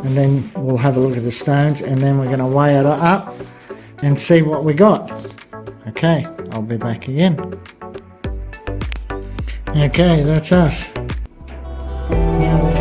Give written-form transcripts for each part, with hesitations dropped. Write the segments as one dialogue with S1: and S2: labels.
S1: and then we'll have a look at the stones, and then we're going to weigh it up and see what we got. Okay, I'll be back again. Okay, that's us. Now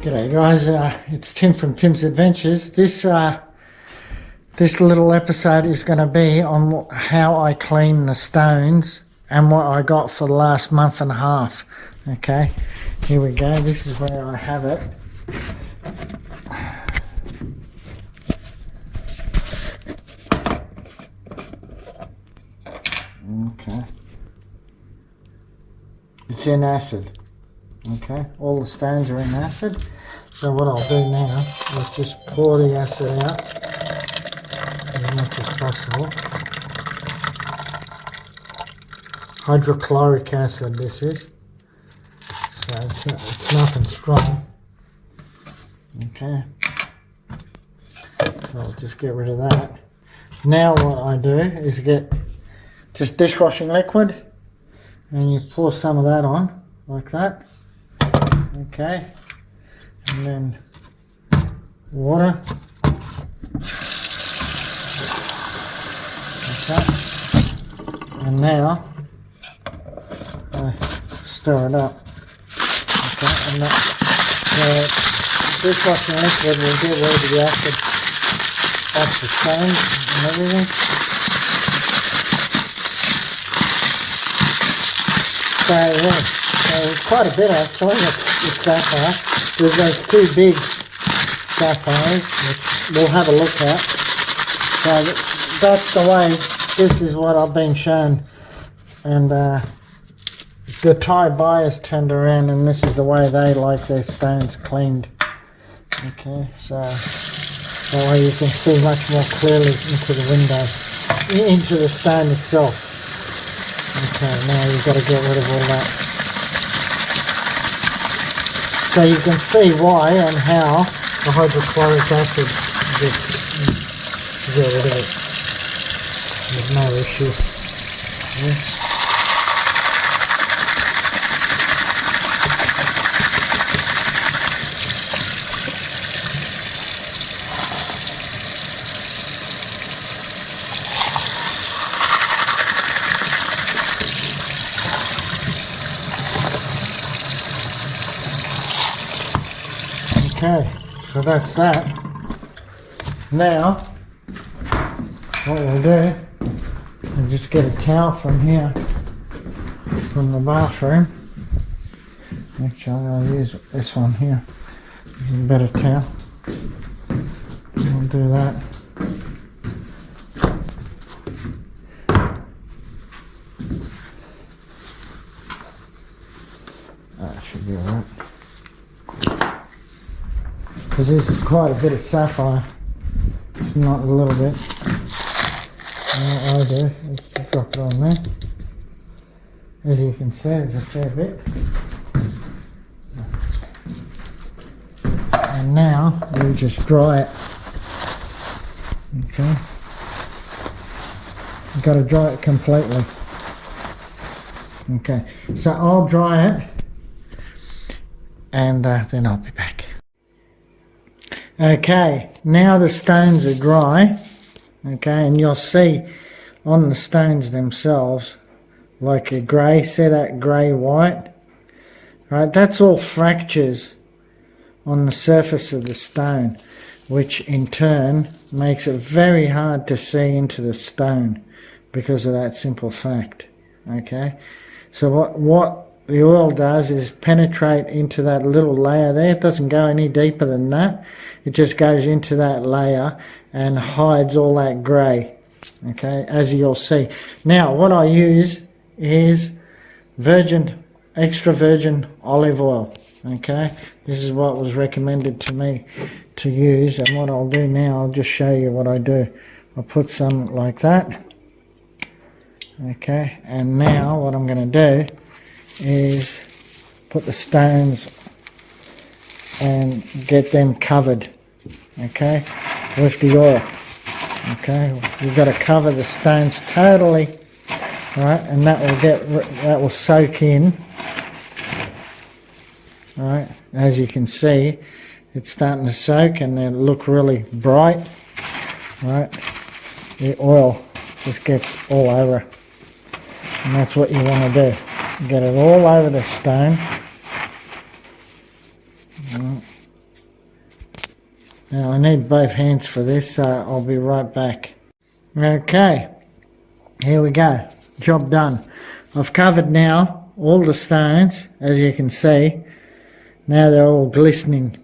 S1: G'day guys, it's Tim from Tim's Adventures. This little episode is going to be on how I clean the stones and what I got for the last month and a half. Okay, here we go. This is where I have it. Okay, it's in acid. Okay, all the stones are in acid. So what I'll do now is just pour the acid out as much as possible. Hydrochloric acid this is. So it's nothing strong. Okay. So I'll just get rid of that. Now what I do is get just dishwashing liquid, and you pour some of that on like that. Okay, and then water. Okay, and now I stir it up. Okay, and that dishwashing liquid will get rid of the acid off the stones and everything. So yeah, so quite a bit actually. It's sapphire. There's those two big sapphires which we'll have a look at. So that's the way. This is what I've been shown, and the Thai buyers turned around, and this is the way they like their stones cleaned. Okay, so that way you can see much more clearly into the window, into the stone itself. Okay, now you've got to get rid of all that. So you can see why and how the hydrochloric acid gets rid of it. There's no issue. Yeah. Okay, so that's that. Now, what we'll do is just get a towel from here, from the bathroom. Actually, I'll use this one here. This is a better towel. We'll do that. That should be alright. Because this is quite a bit of sapphire. It's not a little bit. And what I do is just drop it on there. As you can see, there's a fair bit. And now we just dry it. Okay. You've got to dry it completely. Okay. So I'll dry it, and then I'll be back. Okay, now the stones are dry, okay, and you'll see on the stones themselves, like a grey, see that grey white, right, that's all fractures on the surface of the stone, which in turn makes it very hard to see into the stone because of that simple fact, okay. So what the oil does is penetrate into that little layer there. It doesn't go any deeper than that. It just goes into that layer and hides all that grey, okay, as you'll see. Now what I use is extra virgin olive oil, okay. This is what was recommended to me to use, and what I'll do now, I'll just show you what I do. I'll put some like that, okay, and now what I'm going to do is put the stones and get them covered, okay, with the oil, okay. You've got to cover the stones totally, right, and that will soak in, right. As you can see, it's starting to soak and they look really bright, right. The oil just gets all over, and that's what you want to do. Get it all over the stone. Right. Now I need both hands for this, so I'll be right back. Okay, here we go. Job done. I've covered now all the stones, as you can see. Now they're all glistening.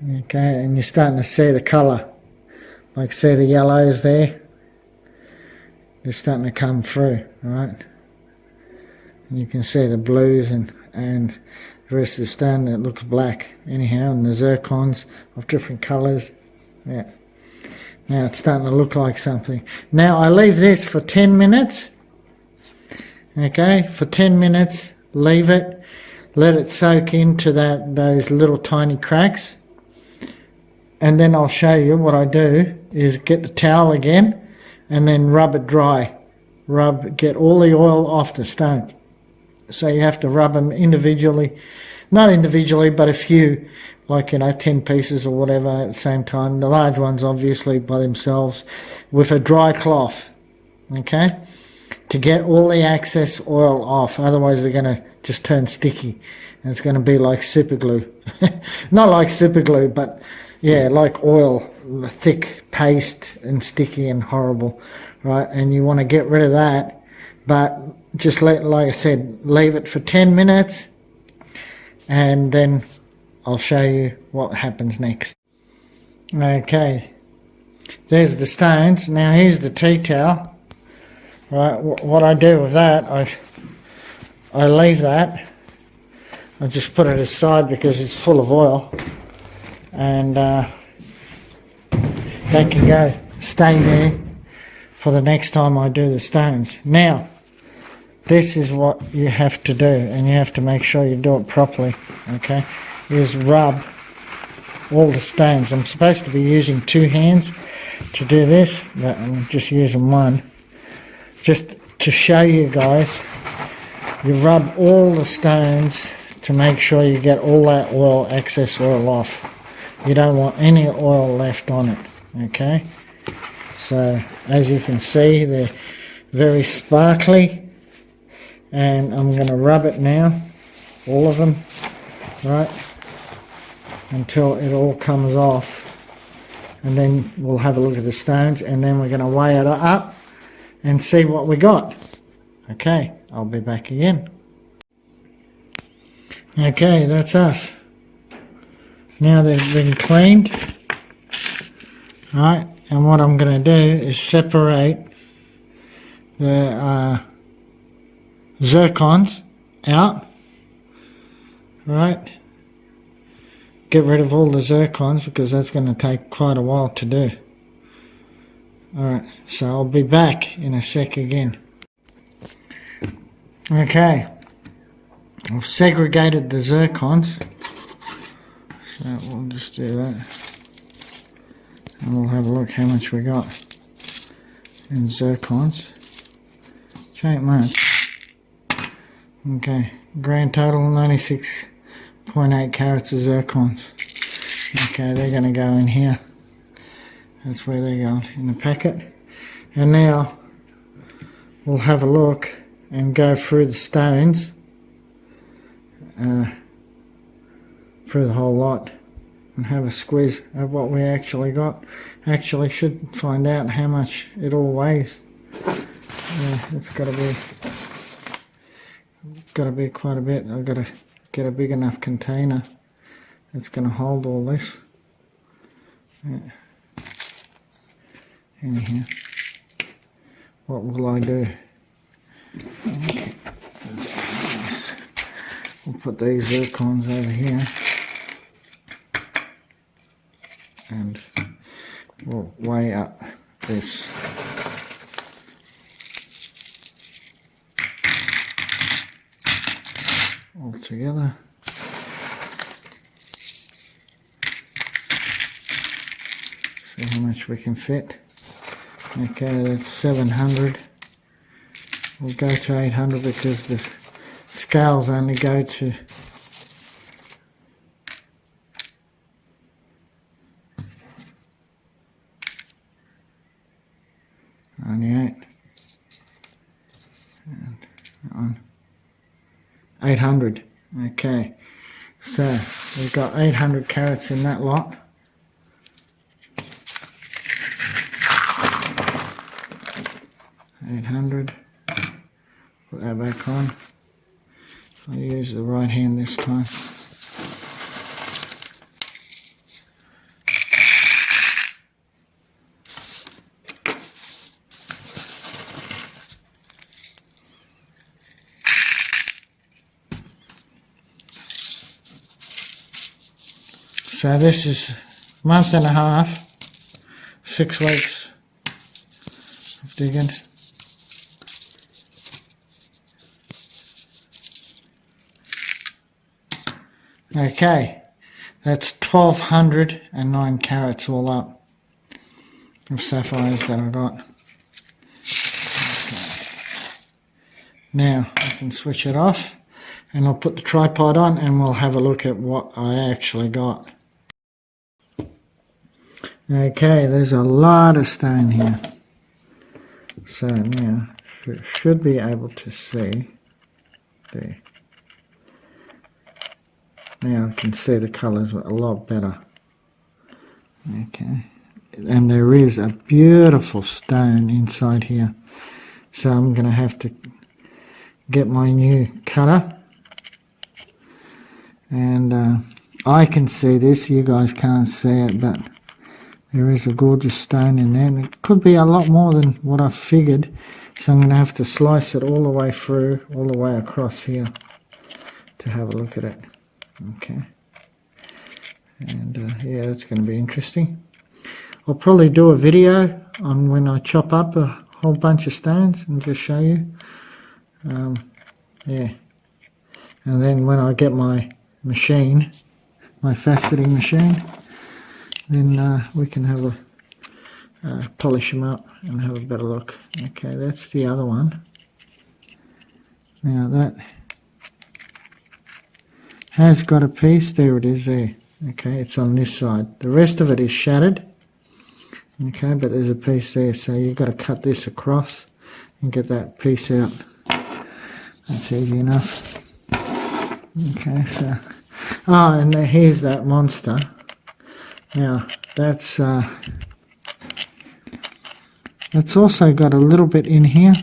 S1: Okay, and you're starting to see the colour. Like see the yellows there? They're starting to come through, right? And you can see the blues and the rest of the stone that looks black anyhow, and the zircons of different colours. Yeah. Now it's starting to look like something. Now I leave this for 10 minutes. Okay, for 10 minutes, leave it. Let it soak into those little tiny cracks. And then I'll show you what I do is get the towel again and then rub it dry. Get all the oil off the stone. So you have to rub them individually, not individually, but a few, like 10 pieces or whatever at the same time. The large ones obviously by themselves with a dry cloth, okay, to get all the excess oil off. Otherwise they're going to just turn sticky and it's going to be like super glue. Not like super glue, but yeah, like oil, thick paste and sticky and horrible, right? And you want to get rid of that, but just like I said, leave it for 10 minutes and then I'll show you what happens next. Okay, there's the stones. Now here's the tea towel, right? What I do with that, I leave that. I just put it aside because it's full of oil, and that can stay there for the next time I do the stones. Now this is what you have to do, and you have to make sure you do it properly, okay, is rub all the stones. I'm supposed to be using 2 hands to do this, but I'm just using one just to show you guys. You rub all the stones to make sure you get all that oil, excess oil off. You don't want any oil left on it, okay. So as you can see, they're very sparkly, and I'm going to rub it now, all of them, right, until it all comes off, and then we'll have a look at the stones, and then we're going to weigh it up and see what we got. Okay, I'll be back again. Okay, that's us. Now they've been cleaned, right, and what I'm going to do is separate the zircons out, right, get rid of all the zircons because that's going to take quite a while to do. Alright, so I'll be back in a sec again. Okay, I've segregated the zircons, so we'll just do that, and we'll have a look how much we got in zircons. Which ain't much. Okay, grand total 96.8 carats of zircons. Okay, they're going to go in here. That's where they're going, in the packet. And now we'll have a look and go through the stones, through the whole lot, and have a squeeze of what we actually got. Actually should find out how much it all weighs. Yeah, it's got to be got to be quite a bit. I've got to get a big enough container that's going to hold all this. Yeah. Anyhow, what will I do? Okay. We'll put these zircons over here and we'll weigh up this. All together. See how much we can fit. Okay, that's 700. We'll go to 800 because the scales only go to $98. And that one. 800. Okay, so we've got 800 carats in that lot. Put that back on. I'll use the right hand this time. So this is a month and a half, 6 weeks of digging. Okay, that's 1,209 carats all up of sapphires that I got. Okay. Now I can switch it off and I'll put the tripod on and we'll have a look at what I actually got. Okay, there's a lot of stone here. So now should be able to see there. Now I can see the colours a lot better. Okay, and there is a beautiful stone inside here. So I'm going to have to get my new cutter. And I can see this, you guys can't see it, but there is a gorgeous stone in there. And it could be a lot more than what I figured. So I'm going to have to slice it all the way through, all the way across here to have a look at it. Okay, and yeah, that's going to be interesting. I'll probably do a video on when I chop up a whole bunch of stones and just show you. Yeah, and then when I get my machine, my faceting machine, then we can have a polish them up and have a better look. Okay, that's the other one. Now that has got a piece, there it is there. Okay, it's on this side. The rest of it is shattered. Okay, but there's a piece there, so you've got to cut this across and get that piece out. That's easy enough. Okay, so, oh, and here's that monster. Now, that's also got a little bit in here,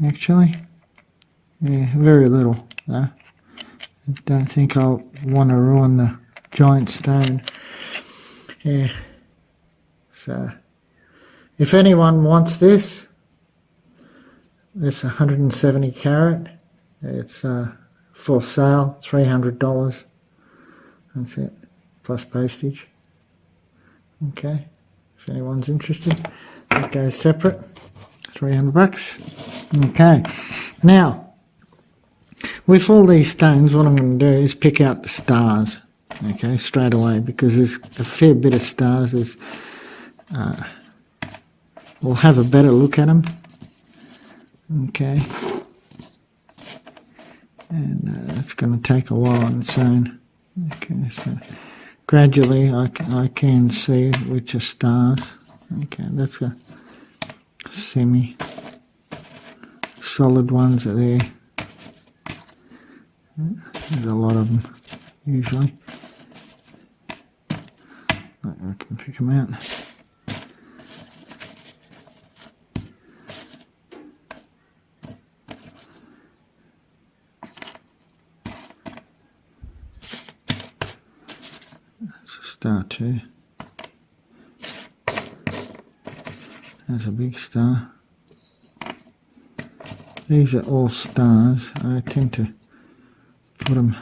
S1: actually. Yeah, very little. I don't think I'll want to ruin the giant stone. Yeah. So, if anyone wants this, it's 170 carat. It's for sale, $300. That's it, plus postage. Okay, if anyone's interested, that goes separate. $300. Okay, now. With all these stones, what I'm going to do is pick out the stars, okay, straight away, because there's a fair bit of stars. We'll have a better look at them, okay, and that's going to take a while on its own. Okay, so gradually I can see which are stars. Okay, that's a semi-solid ones are there. There's a lot of them, usually. I can pick them out.
S2: too. That's a big star. These are all stars. I tend to put them.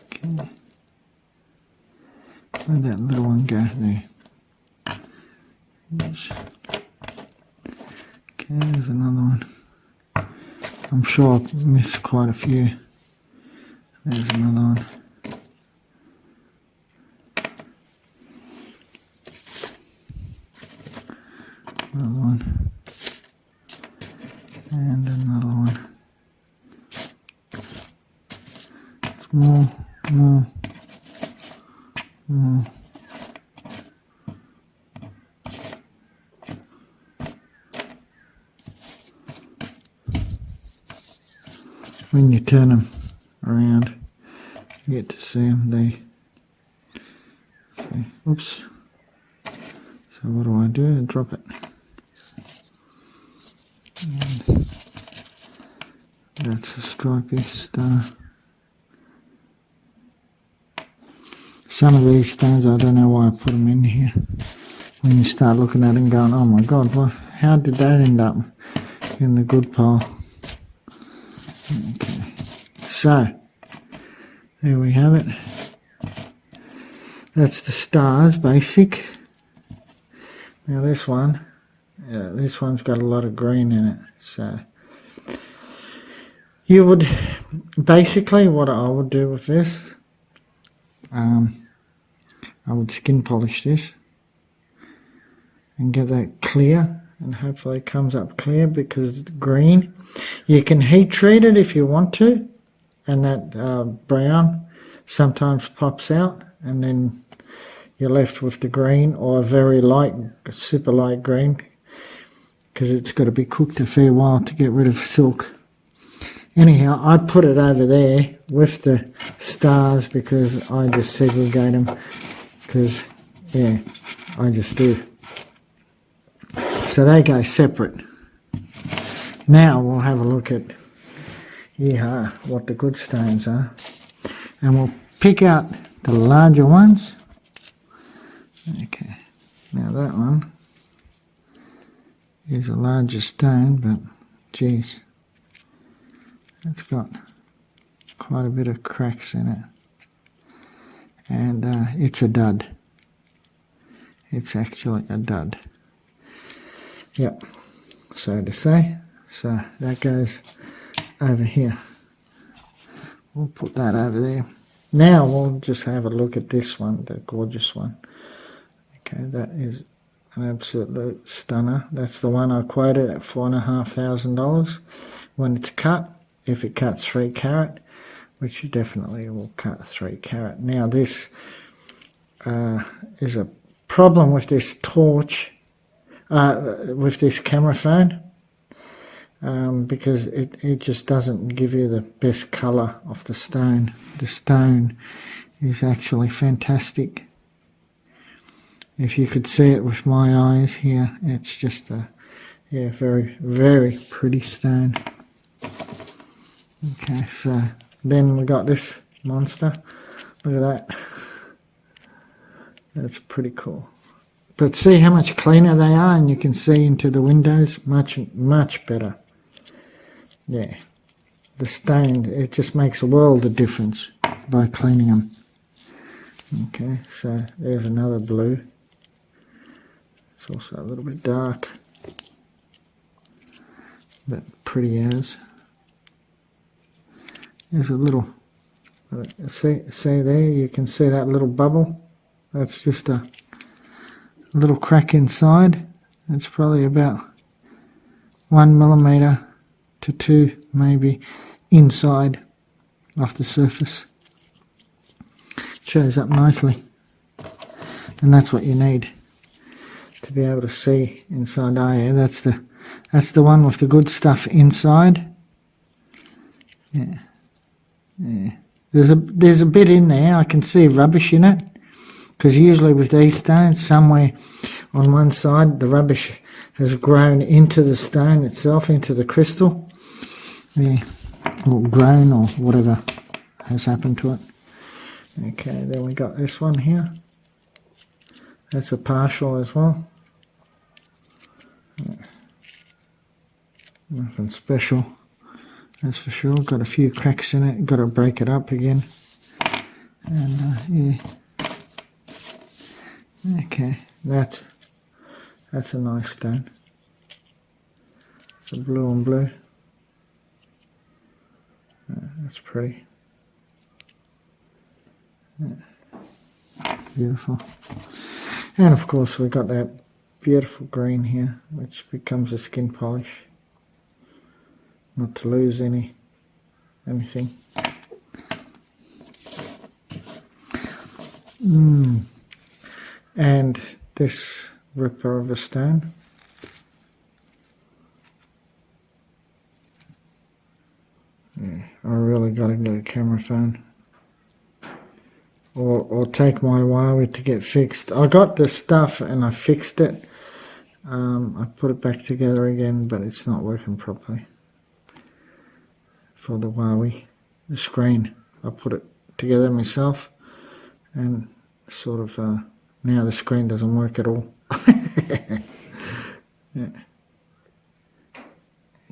S2: Okay. Where'd that little one go? There. Yes. Okay, there's another one. I'm sure I've missed quite a few. There's another one. Another one. And another one. More. When you turn them around, you get to see them. Oops. So what do I do? I drop it. And that's a stripy star. Some of these stones, I don't know why I put them in here. When you start looking at them going, oh my God, how did that end up in the good pile? Okay, so there we have it. That's the stars, basic. Now this one, this one's got a lot of green in it. So you would, basically what I would do with this, I would skin polish this and get that clear, and hopefully it comes up clear because it's green. You can heat treat it if you want to, and that brown sometimes pops out, and then you're left with the green, or a very light, super light green, because it's got to be cooked a fair while to get rid of silk. Anyhow, I put it over there with the stars because I just segregate them, because, yeah, I just do. So they go separate. Now we'll have a look at what the good stones are, and we'll pick out the larger ones. Okay, now that one is a larger stone, but geez, it's got quite a bit of cracks in it, and it's a dud. It's actually a dud. Yep, so to say. So that goes over here. We'll put that over there. Now we'll just have a look at this one, the gorgeous one. Okay, that is an absolute stunner. That's the one I quoted at $4,500 when it's cut. If it cuts 3 carat, which you definitely will cut 3 carat. Now this is a problem with this torch, with this camera phone, because it just doesn't give you the best colour of the stone. The stone is actually fantastic. If you could see it with my eyes here, it's just a very, very pretty stone. Okay, so then we got this monster. Look at that. That's pretty cool. But see how much cleaner they are, and you can see into the windows much, much better. Yeah, the stain, it just makes a world of difference by cleaning them. Okay, so there's another blue. It's also a little bit dark, but pretty as. There's a little, see there, you can see that little bubble. That's just a little crack inside. It's probably about 1 millimeter to 2 maybe inside off the surface. Shows up nicely, and that's what you need to be able to see inside. Oh yeah, that's the one with the good stuff inside. Yeah. There's a bit in there. I can see rubbish in it, because usually with these stones, somewhere on one side the rubbish has grown into the stone itself, into the crystal. Yeah, or grown or whatever, has happened to it. Okay, then we got this one here. That's a partial as well. Nothing special, that's for sure. Got a few cracks in it. Got to break it up again. And yeah. Okay, that's a nice stone. It's a blue on blue. That's pretty. Yeah. Beautiful. And of course we got that beautiful green here, which becomes a skin polish. Not to lose anything. And this ripper of a stone. Yeah, I really got to get a camera phone. Or take my Huawei to get fixed. I got the stuff and I fixed it. I put it back together again, but it's not working properly. For the Huawei, the screen, I put it together myself, and sort of now the screen doesn't work at all. Yeah.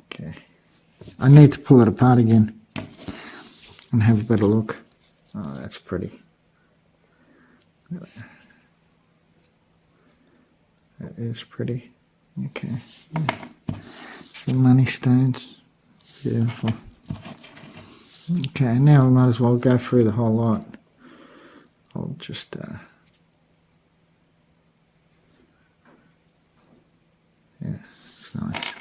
S2: Okay. I need to pull it apart again and have a better look. Oh, that's pretty. That is pretty. Okay. Some money stones. Beautiful. Okay, now we might as well go through the whole lot. I'll just yeah, it's nice.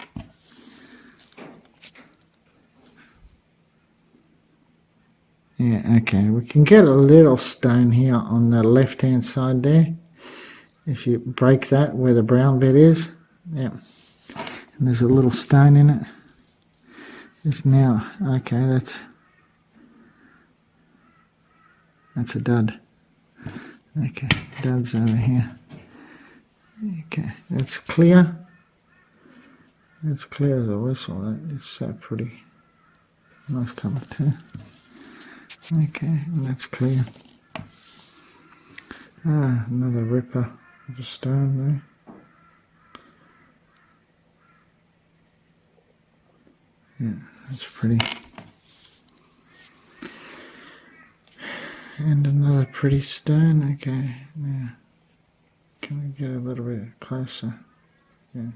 S2: Yeah, okay, we can get a little stone here on the left hand side there. If you break that where the brown bit is, yeah, and there's a little stone in it. It's now, okay, that's a dud. Okay, dud's over here. Okay, that's clear. It's clear as a whistle. That is so pretty. Nice colour too. Okay, and that's clear. Another ripper of a stone there. Yeah, that's pretty. And another pretty stone. Okay, now can we get a little bit closer? Yeah.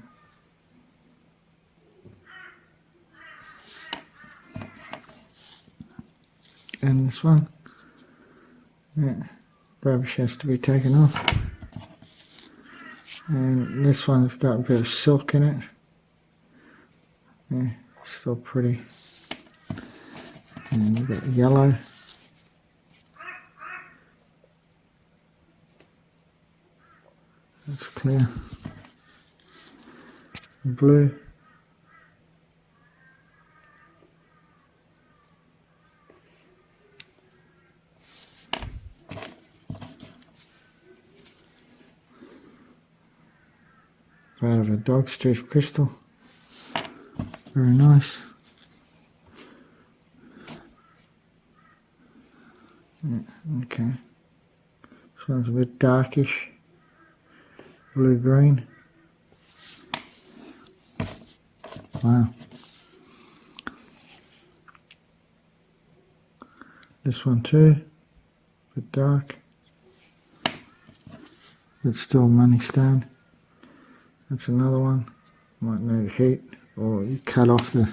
S2: And this one, yeah, rubbish has to be taken off. And this one's got a bit of silk in it. Yeah, still pretty. And we've got yellow. That's clear. Blue. Out of a dog's tooth crystal. Very nice. Yeah, okay. This one's a bit darkish. Blue-green. Wow. This one too. A bit dark. But still money stone. That's another one. Might need heat, or you cut off the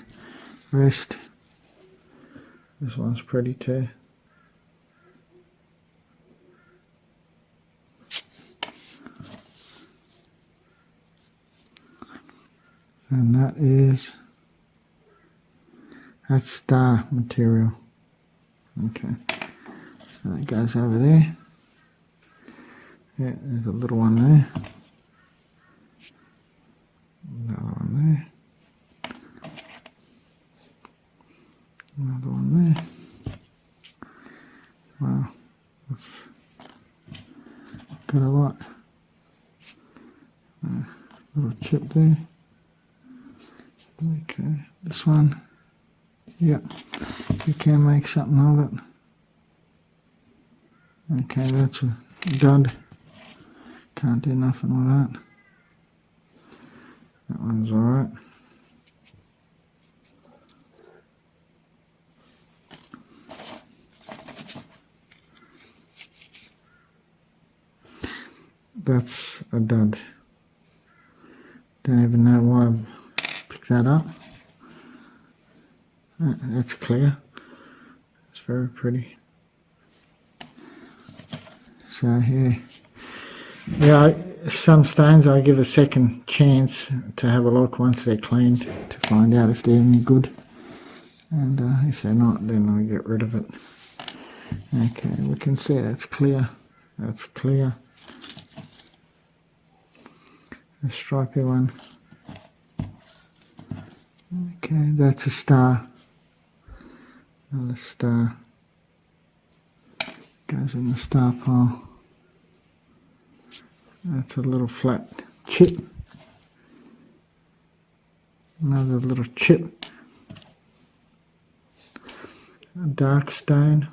S2: rest. This one's pretty too. And that's star material. Okay, so that goes over there. Yeah, there's a little one there. Another one there. Another one there. Wow, that's got a lot. Little chip there. Okay, this one. Yeah, you can make something of it. Okay, that's a dud. Can't do nothing with that. That one's alright. That's a dud. Don't even know why I picked that up. That's clear. It's very pretty. So here, yeah, some stones I give a second chance to have a look once they're cleaned to find out if they're any good, and if they're not, then I get rid of it. Okay, we can see that's clear. That's clear. A stripy one. Okay, that's a star. Another star. Goes in the star pile. That's a little flat chip. Another little chip. A dark stone.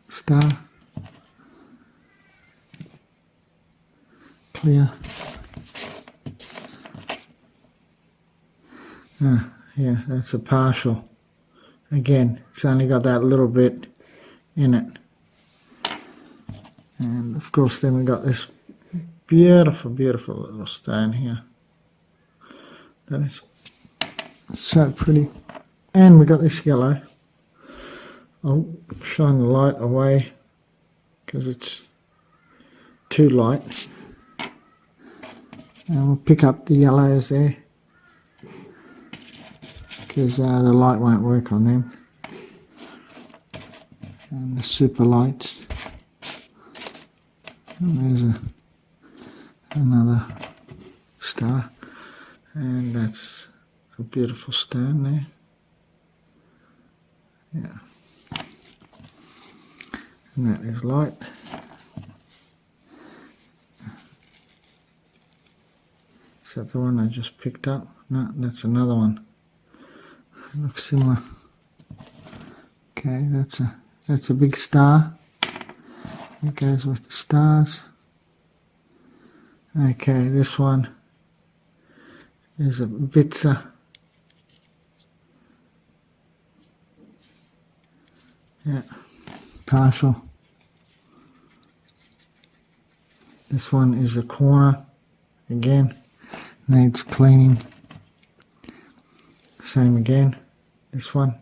S2: Star. Clear. Yeah, that's a partial. Again, it's only got that little bit in it. And of course then we got this beautiful, beautiful little stone here. That is so pretty. And we got this yellow. I'll shine the light away because it's too light. And we'll pick up the yellows there because the light won't work on them. And the super lights. And there's another star. And that's a beautiful stone there. Yeah. And that is light. Is that the one I just picked up? No, that's another one. It looks similar. Okay, that's a big star. It goes with the stars. Okay, this one is a Bitzer. Yeah, partial. This one is a corner. Again, needs cleaning. Same again. This one.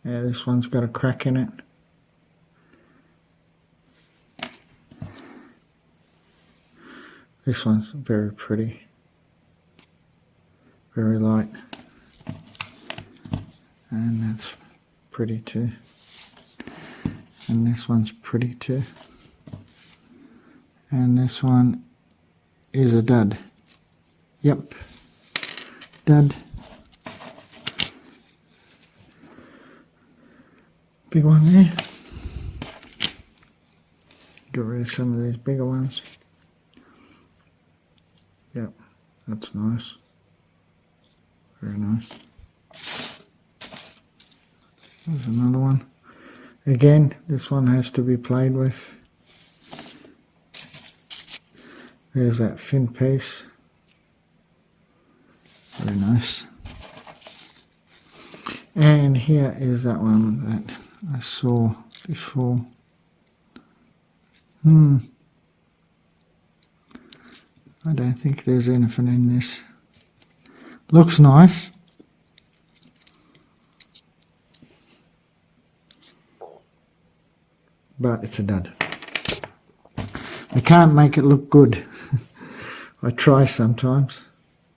S2: Yeah, this one's got a crack in it. This one's very pretty. Very light. And that's pretty too. And this one's pretty too. And this one is a dud. Yep. Dud. Big one there. Get rid of some of these bigger ones. Yep, that's nice. Very nice. There's another one. Again, this one has to be played with. There's that thin piece. Very nice. And here is that one that I saw before. I don't think there's anything in this. Looks nice. But it's a dud. I can't make it look good. I try sometimes.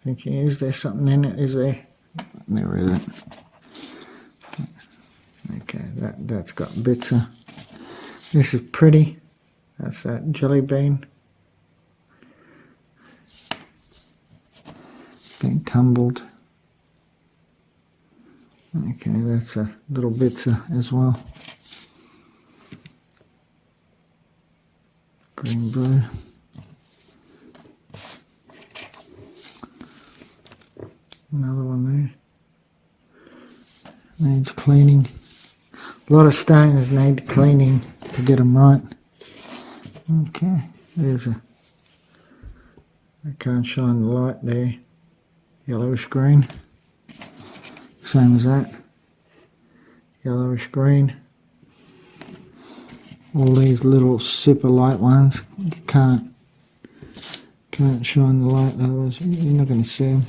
S2: Thinking, is there something in it? Is there? There isn't. Okay, that's got bits of. This is pretty. That's that jelly bean. Being tumbled. Okay, that's a little bits as well. Green blue. Another one there. Needs cleaning. A lot of stones need cleaning to get them right. Okay, there's a... I can't shine the light there. Yellowish green. Same as that. Yellowish green. All these little super light ones, you can't shine the light, otherwise you're not going to see them.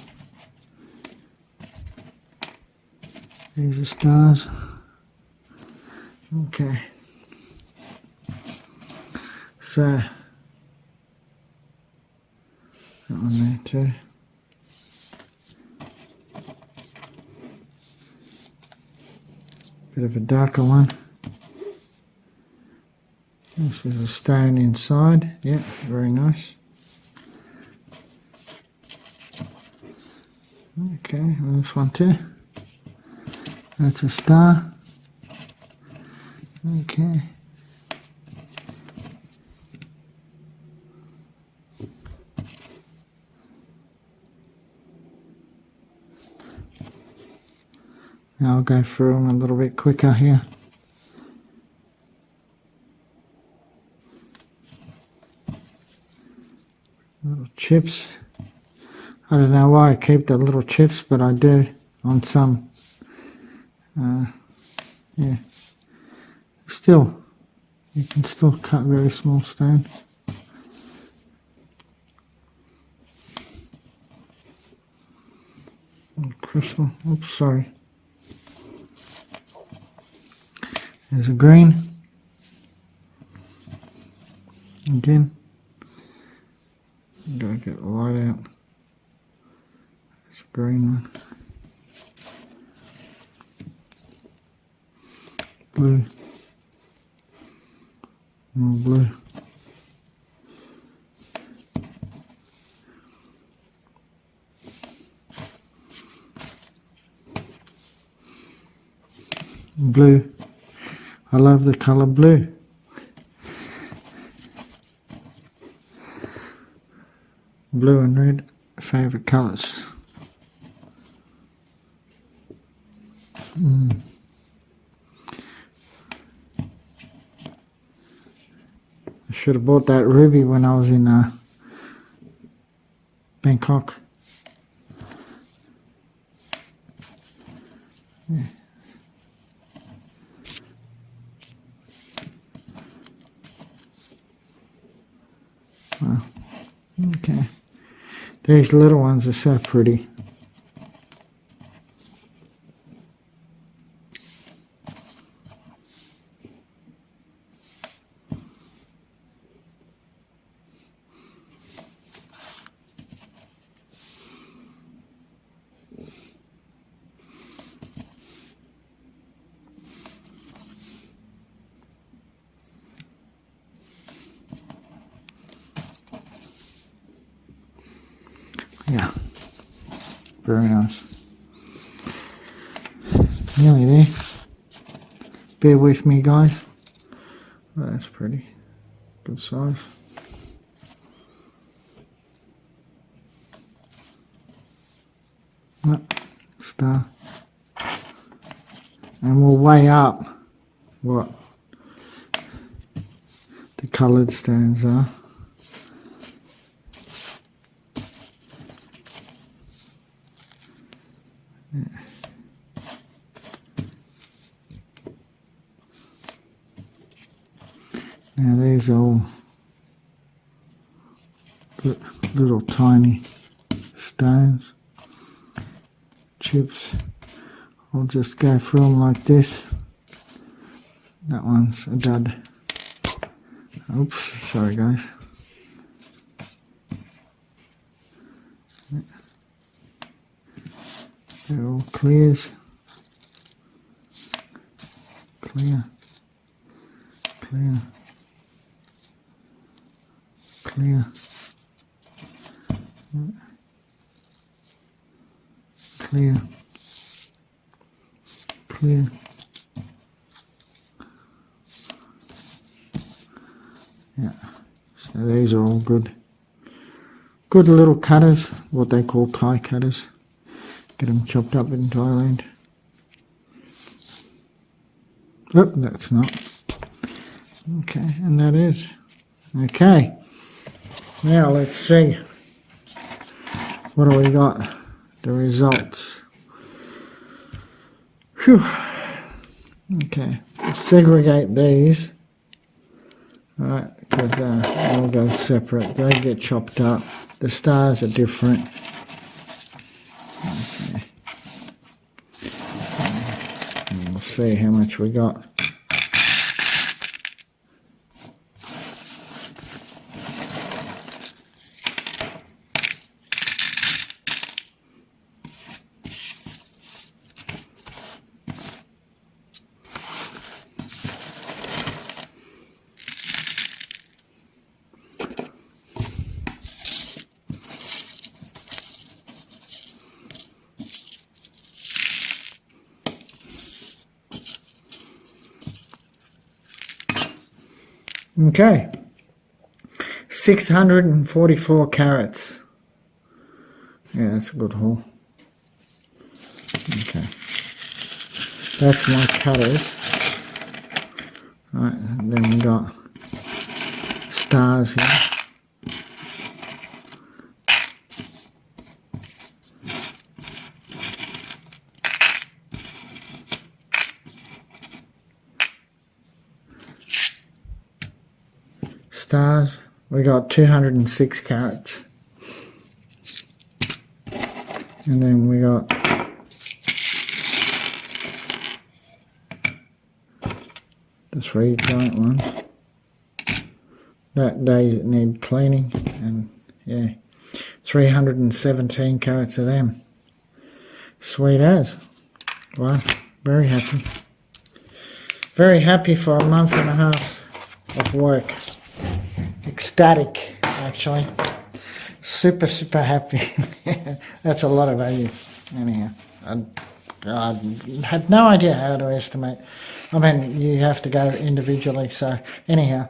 S2: These are stars. Okay. So, that one there too. Bit of a darker one. This is a stone inside. Yeah, very nice. Okay, and this one too. That's a star. Okay. Now I'll go through them a little bit quicker here. Little chips. I don't know why I keep the little chips, but I do on some. Yeah. Still, you can still cut very small stone. Crystal. Oops, sorry. There's a green. Again. Gotta get the light out. There's a green one. Blue. More blue. Blue. I love the colour blue. Blue and red, favourite colours. I should have bought that ruby when I was in Bangkok. Yeah. Wow. Okay. These little ones are so pretty. Yeah, very nice. Nearly there. Bear with me, guys. Oh, that's pretty. Good size. Oh, star. And we'll weigh up what the coloured stones are. Now these are all little tiny stones, chips. I'll just go through them like this. That one's a dud. Oops, sorry guys. They're all clears. Clear. Clear. Clear. Clear. Clear. Yeah, so these are all good. Good little cutters, what they call tie cutters. Get them chopped up in Thailand. Oh, that's not. Okay, and that is. Okay. Now let's see. What do we got? The results. Whew. Okay, segregate these. Alright, because they'll go separate. They get chopped up. The stars are different. Okay. And we'll see how much we got. Okay, 644 carats. Yeah, that's a good haul. Okay, that's my cutters. Right, and then we got stars here. Stars, we got 206 carats. And then we got the 3 giant ones. That they need cleaning, and yeah, 317 carats of them. Sweet as. Wow, very happy. Very happy for a month and a half of work. Ecstatic, actually. Super happy. That's a lot of value. Anyhow, I had no idea how to estimate. I mean, you have to go individually. So anyhow,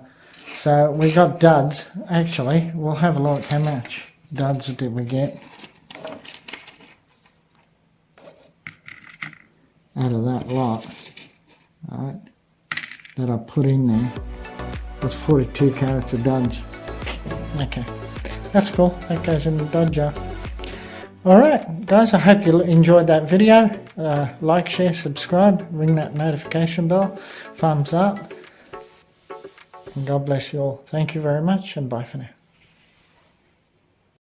S2: so we got duds. Actually, we'll have a look. How much duds did we get out of that lot? All right, that I put in there. Was 42 carats of duds. Okay, that's cool. That goes in the dud jar. Alright guys, I hope you enjoyed that video. Like, share, subscribe, ring that notification bell, thumbs up. And God bless you all. Thank you very much, and bye for now.